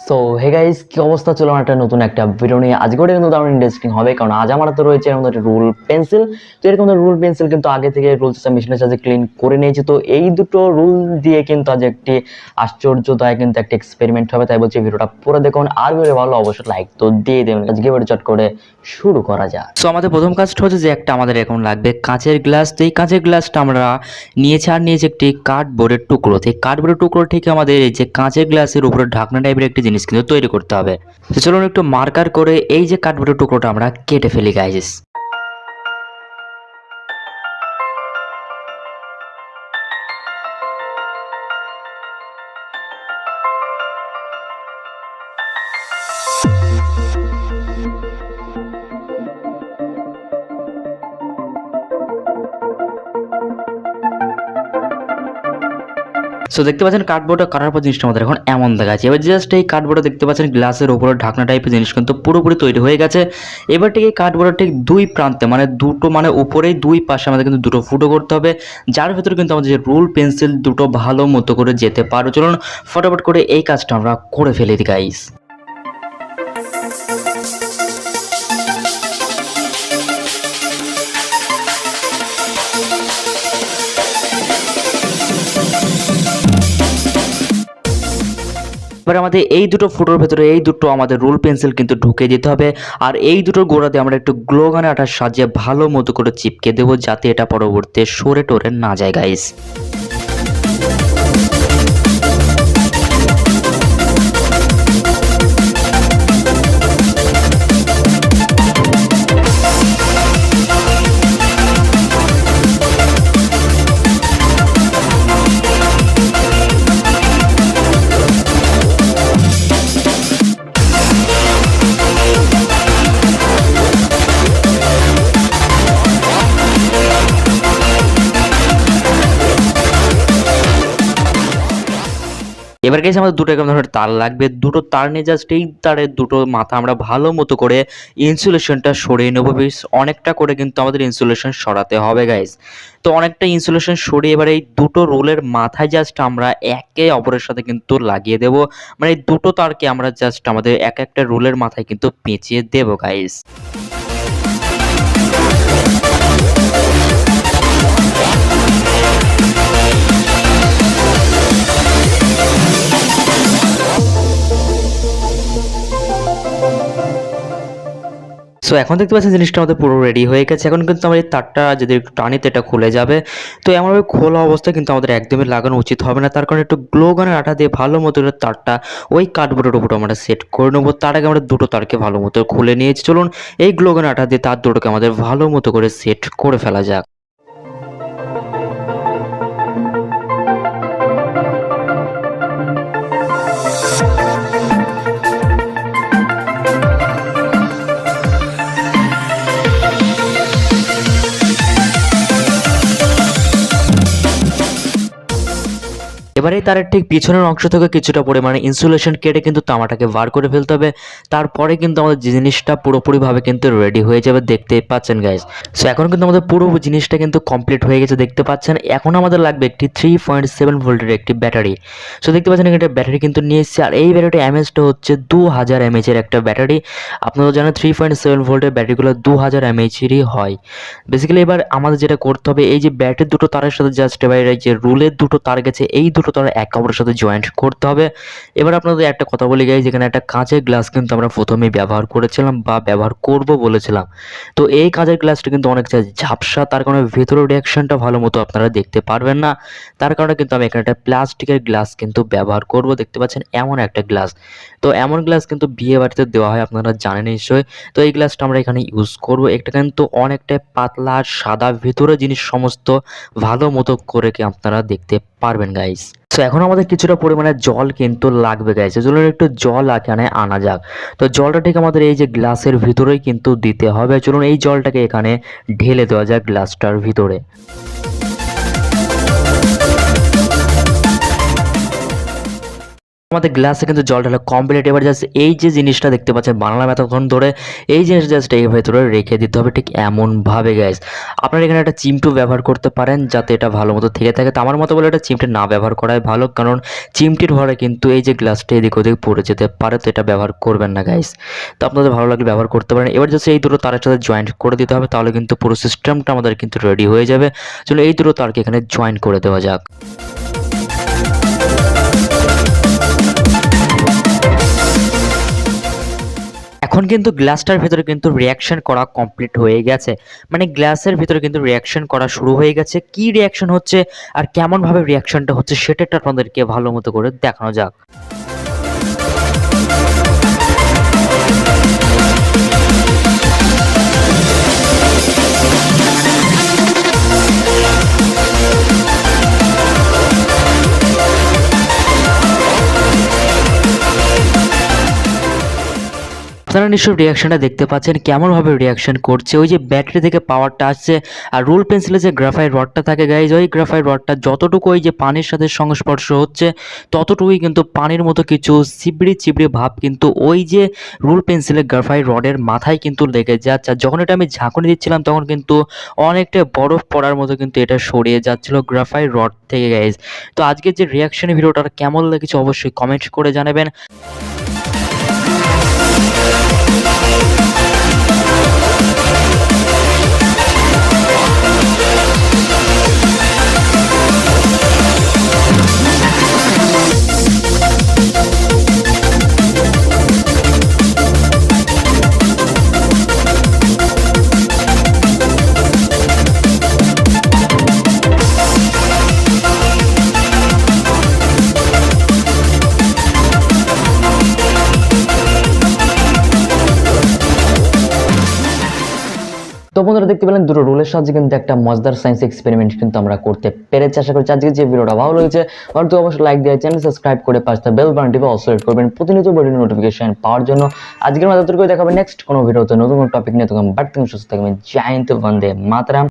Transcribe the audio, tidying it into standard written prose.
So hey guys, কি অবস্থা? চলো একটা নতুন একটা ভিডিও নিয়ে আজকে ওটা কিন্তু দারুণ ইন্টারেস্টিং হবে, কারণ আজ আমার হাতে রয়েছে এরকম একটা রুল পেন্সিল। তো এরকম রুল পেন্সিল কিন্তু আগে থেকে রুল সিস্টেম মেশিনের সাথে ক্লিন করে নিয়েছি। তো এই দুটো রুল দিয়ে কিন্তু আজ একটি আশ্চর্যদায়ক কিন্তু একটা এক্সপেরিমেন্ট হবে, তাই বলছি ভিডিওটা পুরো দেখুন। আর ভিডিও ভালো অবশ্যই লাইক তো দিয়ে দেবেন। আজকে ভিডিও চট করে শুরু করা যাক। সো আমাদের প্রথম কাজটা হচ্ছে যে একটা আমাদের এখন লাগবে কাঁচের গ্লাস। তো এই কাঁচের গ্লাসটা আমরা নিয়েছি একটি কার্ডবোর্ডের টুকরো। তো এই কার্ডবোর্ডের টুকরো থেকে আমাদের এই যে কাঁচের গ্লাসের উপরে ঢাকনা টাইপের একটি জিনিস কিন্তু তৈরি করতে হবে। তো চলুন একটু মার্কার করে এই যে কার্ডবোর্ডের টুকরোটা আমরা কেটে ফেলি গাইস। সো দেখতে পাচ্ছেন কার্ডবোর্ডটা কাটার পর জিনিসটা আমাদের এখন এমন দেখাচ্ছে। এবার জাস্ট এই কার্ডবোর্ডে দেখতে পাচ্ছেন গ্লাসের উপরে ঢাকনা টাইপের জিনিস কিন্তু পুরোপুরি তৈরি হয়ে গেছে। এবার ঠিক এই কার্ডবোর্ডের ঠিক দুই প্রান্তে মানে দুটো মানে উপরেই দুই পাশে আমাদের কিন্তু দুটো ফুটো করতে হবে, যার ভেতরে কিন্তু আমাদের যে রুল পেন্সিল দুটো ভালো মতো করে যেতে পারো। চলুন ফটাফট করে এই কাজটা আমরা করে ফেলি গাইস। এবার আমাদের এই দুটো ফুটোর ভেতরে এই দুটো আমাদের রুল পেন্সিল কিন্তু ঢুকে দিতে হবে, আর এই দুটোর গোড়াতে আমরা একটু গ্লো গানের আঠা সাজিয়ে ভালো মতো করে চিপকে দেবো, যাতে এটা পরবর্তীতে সরে টরে না যায় গাইস। এবার গেছে আমাদের দুটো এরকম ধরনের তার লাগবে, দুটো তার নিয়ে জাস্ট এই তারের দুটো মাথা আমরা ভালো মতো করে ইনসুলেশনটা সরিয়ে নেবো। বেশ অনেকটা করে কিন্তু আমাদের ইনসুলেশন সরাতে হবে গাইজ। তো অনেকটা ইনসুলেশন সরিয়ে এবার এই দুটো রোলের মাথায় জাস্ট আমরা একে অপরের সাথে কিন্তু লাগিয়ে দেব, মানে এই দুটো তারকে আমরা জাস্ট আমাদের এক একটা রোলের মাথায় কিন্তু পেঁচিয়ে দেবো গাইজ। সো এখন দেখতে পাচ্ছেন জিনিসটা আমাদের পুরো রেডি হয়ে গেছে। এখন কিন্তু আমরা এই তারটা যদি একটু টানি তো এটা খুলে যাবে। তো এমনভাবে খোলা অবস্থায় কিন্তু আমাদের একদমই লাগানো উচিত হবে না, তার কারণে একটু গ্লো গানের আঠা দিয়ে ভালো মতো করে তারটা ওই কার্ডবোর্ডের উপর আমরা সেট করে নেবো। তার আগে আমরা দুটো তারকে ভালো মতো খুলে নিয়েছি। চলুন এই গ্লো গানের আঠা দিয়ে তার দুটোকে আমাদের ভালো মতো করে সেট করে ফেলা যাক। এবারে তারের ঠিক পিছনের অংশ থেকে কিছুটা পরিমাণে ইনসুলেশন কেটে কিন্তু তামাটাকে বার করে ফেলতে হবে। তারপরে কিন্তু আমাদের জিনিসটা পুরোপুরিভাবে কিন্তু রেডি হয়ে যাবে, দেখতেই পাচ্ছেন গাইজ। সো এখন কিন্তু আমাদের পুরো জিনিসটা কিন্তু কমপ্লিট হয়ে গেছে, দেখতে পাচ্ছেন। এখন আমাদের লাগবে একটি 3.7 ভোল্টের একটি ব্যাটারি। সো দেখতে পাচ্ছেন একটা ব্যাটারি কিন্তু নিয়ে এসেছি, আর এই ব্যাটারি এমএএচটা হচ্ছে 2000 এমএএচের একটা ব্যাটারি। আপনারা জানেন 3.7 ভোল্টের ব্যাটারিগুলো 2000 এমএএচেরই হয় বেসিক্যালি। এবার আমাদের যেটা করতে হবে, এই যে ব্যাটারির দুটো তারের সাথে জাস্ট এবার যে রুলের দুটো তার গেছে এই দুটো তার এক অপরের সাথে জয়েন্ট করতে হবে। এবার আপনাদের একটা কথা বলি গাইজ, যেখানে একটা কাঁচের গ্লাস কিন্তু আমরা প্রথমেই ব্যবহার করেছিলাম বা ব্যবহার করব বলেছিলাম। তো এই কাঁচের গ্লাসটা কিন্তু অনেকটা ঝাপসা, তার কারণে ভেতরের রিয়াকশনটা ভালো মতো আপনারা দেখতে পারবেন না। তার কারণে কিন্তু আমি এখানে একটা প্লাস্টিকের গ্লাস কিন্তু ব্যবহার করব। দেখতে পাচ্ছেন এমন একটা গ্লাস। তো এমন গ্লাস কিন্তু বিয়ে বাড়িতে দেওয়া হয়, আপনারা জানেন নিশ্চয়ই। তো এই গ্লাসটা আমরা এখানে ইউজ করব। এটা কিন্তু অনেকটাই পাতলা আর সাদা, ভেতরে জিনিস সমস্ত ভালো মতো করে কি আপনারা দেখতে পারবেন গাইস। তো এখন আমাদের কিছুটা পরিমাণে জল কিন্তু লাগবে গাইস, এজন্য একটু জল এখানে আনা যাক। তো জলটা ঠিক আমাদের এই যে গ্লাসের ভিতরেই কিন্তু দিতে হবে। চলুন এই জলটাকে এখানে ঢেলে দেওয়া যাক গ্লাসটার ভিতরে। আমাদের গ্লাসে কিন্তু জল ঢালা কমপ্লিট। এবার জাস্ট এই যে জিনিসটা দেখতে পাচ্ছেন বানালাম এতক্ষণ ধরে, এই জিনিসটা জাস্ট এর ভেতরে রেখে দিতে হবে ঠিক এমনভাবে গাইস। আপনারা এখানে একটা চিমটু ব্যবহার করতে পারেন যাতে এটা ভালো মতো থেকে থাকে। তো আমার মতো বলে এটা চিমটে না ব্যবহার করাই ভালো, কারণ চিমটির ভরে কিন্তু এই যে গ্লাসটা এদিক ওদিক পড়ে যেতে পারে, তো এটা ব্যবহার করবেন না গাইস। তো আপনাদের ভালো লাগলে ব্যবহার করতে পারেন। এবার জাস্ট এই দুটো তারের সাথে জয়েন্ট করে দিতে হবে, তাহলে কিন্তু পুরো সিস্টেমটা আমাদের কিন্তু রেডি হয়ে যাবে। চলো এই দুটো তারকে এখানে জয়েন্ট করে দেওয়া যাক। এখন কিন্তু গ্লাসটার ভেতরে কিন্তু রিয়াকশন করা কমপ্লিট হয়ে গেছে, মানে গ্লাসের ভেতরে কিন্তু রিয়াকশন করা শুরু হয়ে গেছে। কি রিয়াকশন হচ্ছে আর কেমন ভাবে রিয়াকশনটা হচ্ছে সেটা আপনাদেরকে ভালো মতো করে দেখানো যাক। আপনারা নিশ্চয়ই রিয়াকশনটা দেখতে পাচ্ছেন কেমনভাবে রিয়াকশন করছে। ওই যে ব্যাটারি থেকে পাওয়ারটা আসছে, আর রোল পেন্সিলে যে গ্রাফাইট রডটা থাকে গাইজ, ওই গ্রাফাইট রডটা যতটুকু ওই যে পানির সাথে সংস্পর্শ হচ্ছে ততটুকুই কিন্তু পানির মতো কিছু চিবড়ি চিবড়ি ভাব কিন্তু ওই যে রোল পেন্সিলের গ্রাফাইট রডের মাথায় কিন্তু লেগে যাচ্ছে। আর যখন এটা আমি ঝাঁকুনি দিচ্ছিলাম তখন কিন্তু অনেকটা বরফ পড়ার মতো কিন্তু এটা সরিয়ে যাচ্ছিল গ্রাফাইট রড থেকে গাইজ। তো আজকের যে রিয়াকশন ভিডিওটা কেমন লেগেছে অবশ্যই কমেন্ট করে জানাবেন। তো বন্ধুরা দেখতে পেলেন দুটো রোলের সাহায্যে কিন্তু একটা মজাদার সায়েন্স এক্সপেরিমেন্ট কিন্তু আমরা করতে পেরেছি। আশা করছি আজকে যে ভিডিওটা ভালো লেগেছে তো অবশ্যই লাইক দিয়ে চ্যানেল সাবস্ক্রাইব করে পাশে বেল বাটন টিপে অল সিলেক্ট করবেন প্রতিনিয়ত ভিডিও নোটিফিকেশন পাওয়ার জন্য। আজকের মতো দেখাবে নেক্সট কোনো ভিডিওতে নতুন কোনো টপিক নিয়ে। তখন বাড়তে সুস্থ থাকবেন। জয় হিন্দ, বন্দে মাতরম।